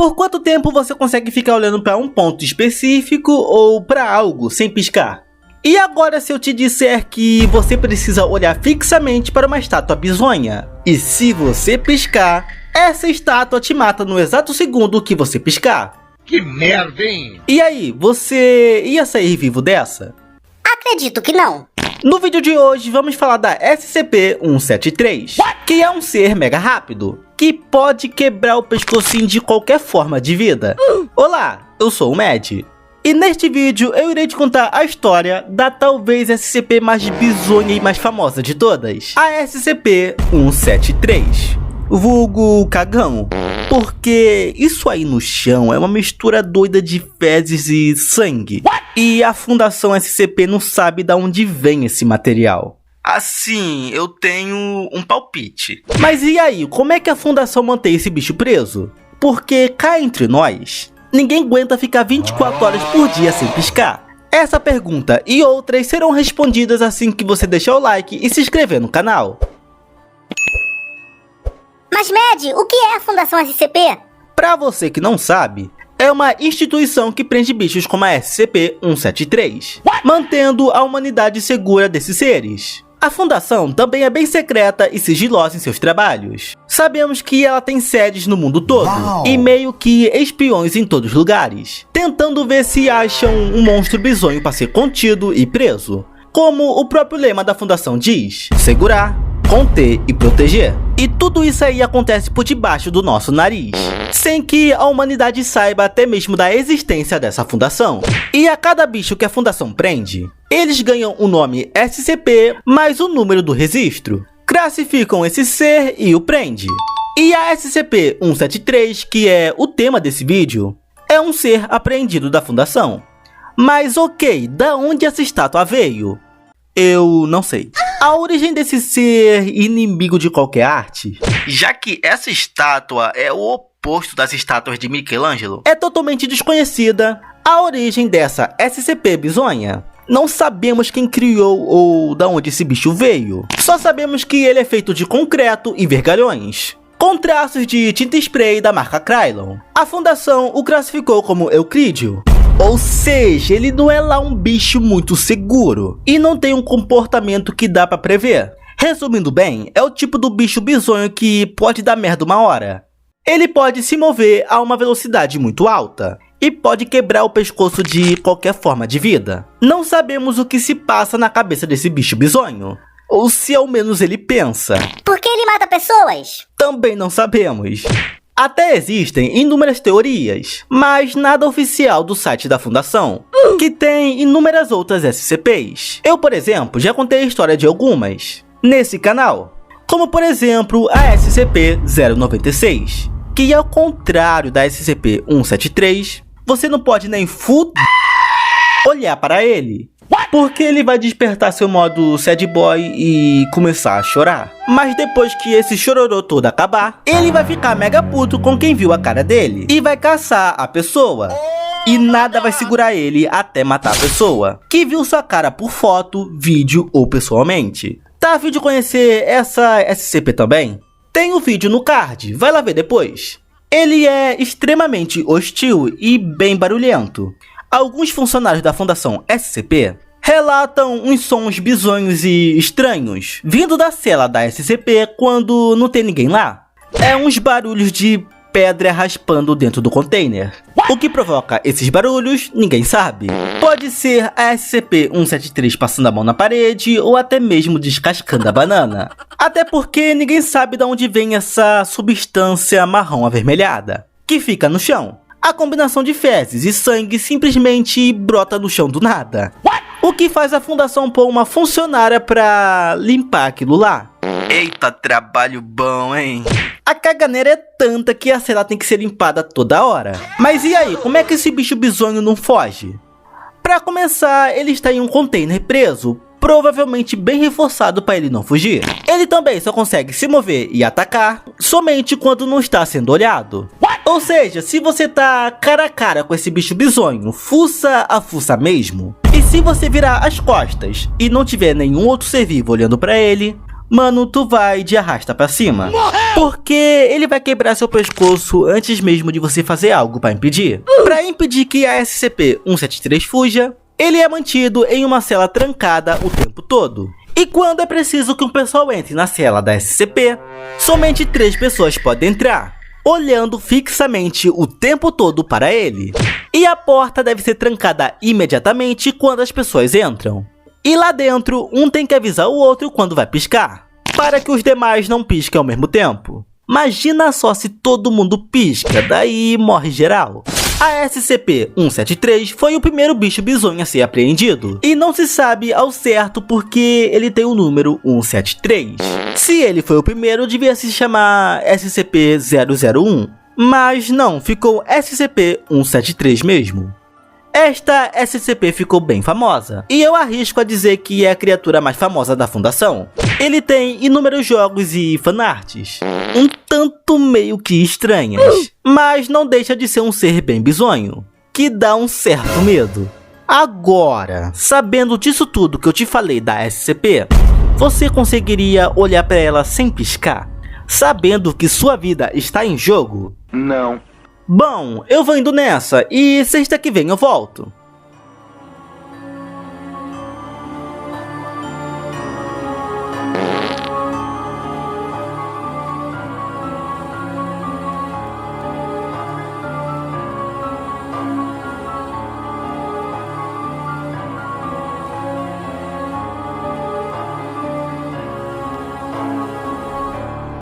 Por quanto tempo você consegue ficar olhando para um ponto específico ou para algo sem piscar? E agora se eu te disser que você precisa olhar fixamente para uma estátua bizonha, e se você piscar, essa estátua te mata no exato segundo que você piscar? Que merda, hein? E aí, você ia sair vivo dessa? Acredito que não. No vídeo de hoje vamos falar da SCP-173, que é um ser mega rápido, que pode quebrar o pescocinho de qualquer forma de vida. Olá, eu sou o Mad. E neste vídeo eu irei te contar a história da talvez SCP mais bizonha e mais famosa de todas, a SCP-173, vulgo cagão, porque isso aí no chão é uma mistura doida de fezes e sangue, e a Fundação SCP não sabe de onde vem esse material. Assim, eu tenho um palpite. Mas e aí, como é que a Fundação mantém esse bicho preso? Porque cá entre nós, ninguém aguenta ficar 24 horas por dia sem piscar. Essa pergunta e outras serão respondidas assim que você deixar o like e se inscrever no canal. Mas Mad, o que é a Fundação SCP? Pra você que não sabe, é uma instituição que prende bichos como a SCP-173, mantendo a humanidade segura desses seres. A fundação também é bem secreta e sigilosa em seus trabalhos. Sabemos que ela tem sedes no mundo todo, e meio que espiões em todos os lugares, tentando ver se acham um monstro bizonho para ser contido e preso. Como o próprio lema da fundação diz, segurar, conter e proteger. E tudo isso aí acontece por debaixo do nosso nariz, sem que a humanidade saiba até mesmo da existência dessa fundação. E a cada bicho que a fundação prende, eles ganham o nome SCP mais o número do registro, classificam esse ser e o prende. E a SCP-173, que é o tema desse vídeo, é um ser apreendido da fundação. Mas ok, da onde essa estátua veio? Eu não sei. A origem desse ser inimigo de qualquer arte, já que essa estátua é o oposto das estátuas de Michelangelo, é totalmente desconhecida. A origem dessa SCP bizonha, não sabemos quem criou ou da onde esse bicho veio. Só sabemos que ele é feito de concreto e vergalhões, com traços de tinta spray da marca Krylon. A fundação o classificou como eucrídeo. Ou seja, ele não é lá um bicho muito seguro e não tem um comportamento que dá pra prever. Resumindo bem, é o tipo do bicho bizonho que pode dar merda uma hora. Ele pode se mover a uma velocidade muito alta e pode quebrar o pescoço de qualquer forma de vida. Não sabemos o que se passa na cabeça desse bicho bizonho, ou se ao menos ele pensa. Por que ele mata pessoas? Também não sabemos. Até existem inúmeras teorias, mas nada oficial do site da fundação, que tem inúmeras outras SCPs. Eu, por exemplo, já contei a história de algumas nesse canal, como por exemplo a SCP-096, que ao contrário da SCP-173, você não pode nem olhar para ele, porque ele vai despertar seu modo sad boy e começar a chorar. Mas depois que esse chororô todo acabar, ele vai ficar mega puto com quem viu a cara dele e vai caçar a pessoa. E nada vai segurar ele até matar a pessoa que viu sua cara por foto, vídeo ou pessoalmente. Tá a fim de conhecer essa SCP também? Tem um vídeo no card, vai lá ver depois. Ele é extremamente hostil e bem barulhento. Alguns funcionários da Fundação SCP relatam uns sons bizonhos e estranhos vindo da cela da SCP quando não tem ninguém lá. É uns barulhos de pedra raspando dentro do container. O que provoca esses barulhos, ninguém sabe. Pode ser a SCP-173 passando a mão na parede ou até mesmo descascando a banana. Até porque ninguém sabe de onde vem essa substância marrom avermelhada que fica no chão. A combinação de fezes e sangue simplesmente brota no chão do nada. O que faz a fundação pôr uma funcionária pra limpar aquilo lá. Eita, trabalho bom, hein? A caganeira é tanta que a cela tem que ser limpada toda hora. Mas e aí, como é que esse bicho bizonho não foge? Pra começar, ele está em um container preso, provavelmente bem reforçado para ele não fugir. Ele também só consegue se mover e atacar somente quando não está sendo olhado. Ou seja, se você tá cara a cara com esse bicho bizonho, fuça a fuça mesmo. E se você virar as costas e não tiver nenhum outro ser vivo olhando pra ele, mano, tu vai de arrasta pra cima. Porque ele vai quebrar seu pescoço antes mesmo de você fazer algo pra impedir. Pra impedir que a SCP-173 fuja, ele é mantido em uma cela trancada o tempo todo. E quando é preciso que um pessoal entre na cela da SCP, somente 3 pessoas podem entrar, olhando fixamente o tempo todo para ele. E a porta deve ser trancada imediatamente quando as pessoas entram. E lá dentro, um tem que avisar o outro quando vai piscar, para que os demais não pisquem ao mesmo tempo. Imagina só se todo mundo pisca, daí morre geral. A SCP-173 foi o primeiro bicho bizonho a ser apreendido, e não se sabe ao certo porque ele tem o número 173. Se ele foi o primeiro, devia se chamar SCP-001, mas não, ficou SCP-173 mesmo. Esta SCP ficou bem famosa, e eu arrisco a dizer que é a criatura mais famosa da Fundação. Ele tem inúmeros jogos e fanarts, um tanto meio que estranhas, mas não deixa de ser um ser bem bizonho, que dá um certo medo. Agora, sabendo disso tudo que eu te falei da SCP, você conseguiria olhar para ela sem piscar, sabendo que sua vida está em jogo? Não. Bom, eu vou indo nessa e sexta que vem eu volto.